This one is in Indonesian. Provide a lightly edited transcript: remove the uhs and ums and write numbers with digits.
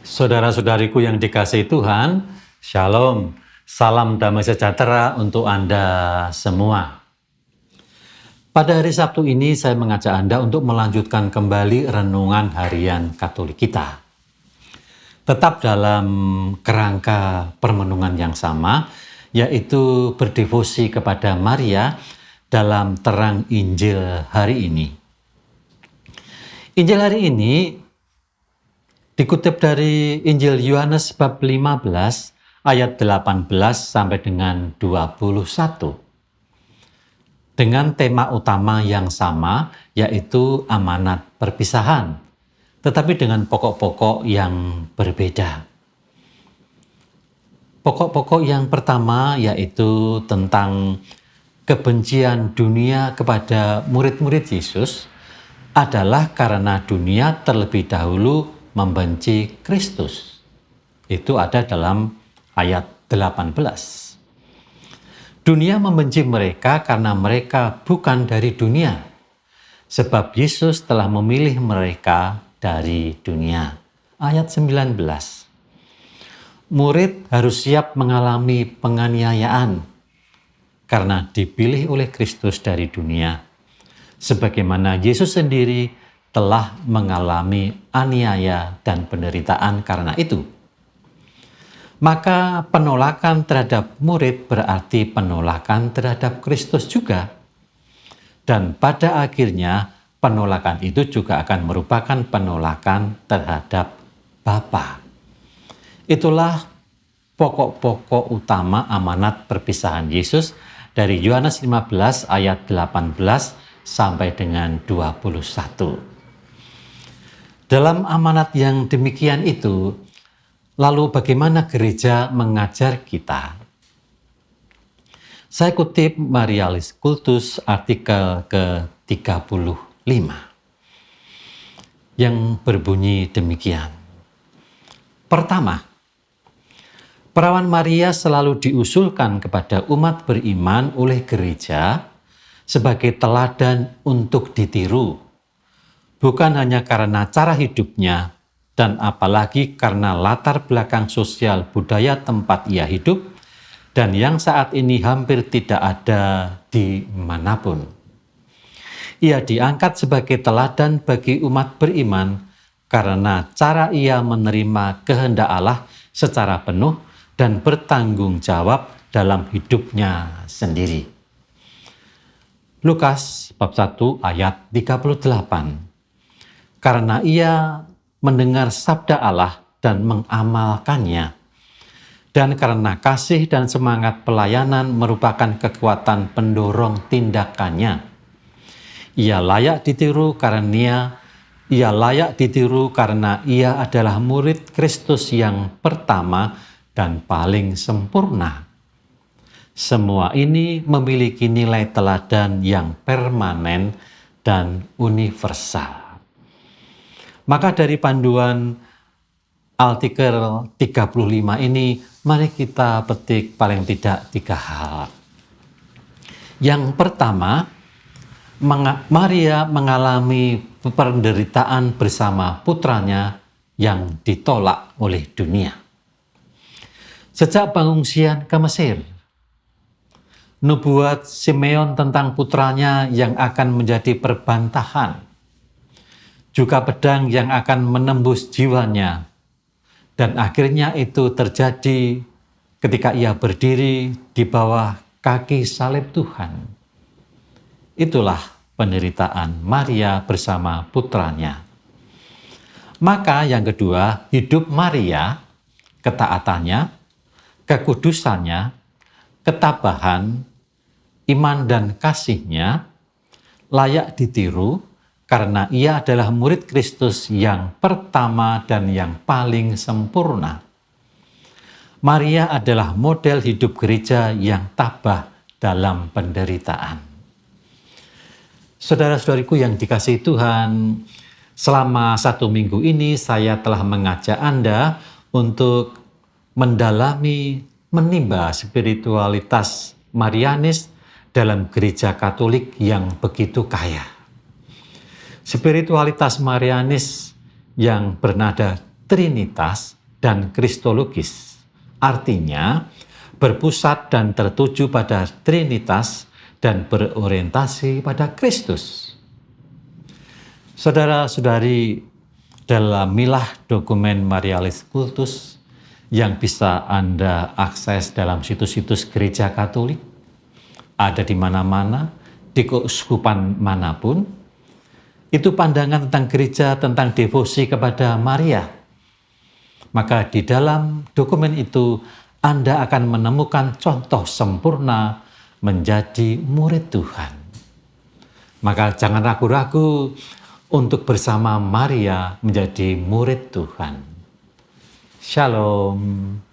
Saudara-saudariku yang dikasihi Tuhan, Shalom, salam damai sejahtera untuk Anda semua. Pada hari Sabtu ini saya mengajak Anda untuk melanjutkan kembali renungan harian Katolik kita. Tetap dalam kerangka permenungan yang sama, yaitu berdevosi kepada Maria dalam terang Injil hari ini. Injil hari ini dikutip dari Injil Yohanes bab 15 ayat 18 sampai dengan 21. Dengan tema utama yang sama, yaitu amanat perpisahan, tetapi dengan pokok-pokok yang berbeda. Pokok-pokok yang pertama yaitu tentang kebencian dunia kepada murid-murid Yesus adalah karena dunia terlebih dahulu membenci Kristus. Itu ada dalam ayat 18. Dunia membenci mereka karena mereka bukan dari dunia, sebab Yesus telah memilih mereka dari dunia. Ayat 19. Murid harus siap mengalami penganiayaan karena dipilih oleh Kristus dari dunia, sebagaimana Yesus sendiri telah mengalami aniaya dan penderitaan karena itu. Maka penolakan terhadap murid berarti penolakan terhadap Kristus juga. Dan pada akhirnya penolakan itu juga akan merupakan penolakan terhadap Bapa. Itulah pokok-pokok utama amanat perpisahan Yesus dari Yohanes 15 ayat 18 sampai dengan 21. Dalam amanat yang demikian itu, lalu bagaimana gereja mengajar kita? Saya kutip Marialis Kultus artikel ke-35 yang berbunyi demikian. Pertama, perawan Maria selalu diusulkan kepada umat beriman oleh gereja sebagai teladan untuk ditiru. Bukan hanya karena cara hidupnya, dan apalagi karena latar belakang sosial budaya tempat ia hidup, dan yang saat ini hampir tidak ada di manapun. Ia diangkat sebagai teladan bagi umat beriman karena cara ia menerima kehendak Allah secara penuh dan bertanggung jawab dalam hidupnya sendiri. Lukas bab 1 ayat 38. Karena ia mendengar sabda Allah dan mengamalkannya. Dan karena kasih dan semangat pelayanan merupakan kekuatan pendorong tindakannya. Ia layak ditiru karena ia adalah murid Kristus yang pertama dan paling sempurna. Semua ini memiliki nilai teladan yang permanen dan universal. Maka dari panduan artikel 35 ini, mari kita petik paling tidak 3 hal. Yang pertama, Maria mengalami penderitaan bersama putranya yang ditolak oleh dunia. Sejak pengungsian ke Mesir, nubuat Simeon tentang putranya yang akan menjadi perbantahan, juga pedang yang akan menembus jiwanya. Dan akhirnya itu terjadi ketika ia berdiri di bawah kaki salib Tuhan. Itulah penderitaan Maria bersama putranya. Maka yang kedua, hidup Maria, ketaatannya, kekudusannya, ketabahan, iman dan kasihnya layak ditiru karena ia adalah murid Kristus yang pertama dan yang paling sempurna. Maria adalah model hidup gereja yang tabah dalam penderitaan. Saudara-saudariku yang dikasihi Tuhan, selama 1 minggu ini saya telah mengajak Anda untuk mendalami, menimba spiritualitas Marianis dalam gereja Katolik yang begitu kaya. Spiritualitas Marianis yang bernada trinitas dan kristologis. Artinya, berpusat dan tertuju pada trinitas dan berorientasi pada Kristus. Saudara-saudari, dalam milah dokumen Marialis Cultus yang bisa Anda akses dalam situs-situs gereja Katolik, ada di mana-mana, di keuskupan manapun, itu pandangan tentang gereja, tentang devosi kepada Maria. Maka di dalam dokumen itu Anda akan menemukan contoh sempurna menjadi murid Tuhan. Maka jangan ragu-ragu untuk bersama Maria menjadi murid Tuhan. Shalom.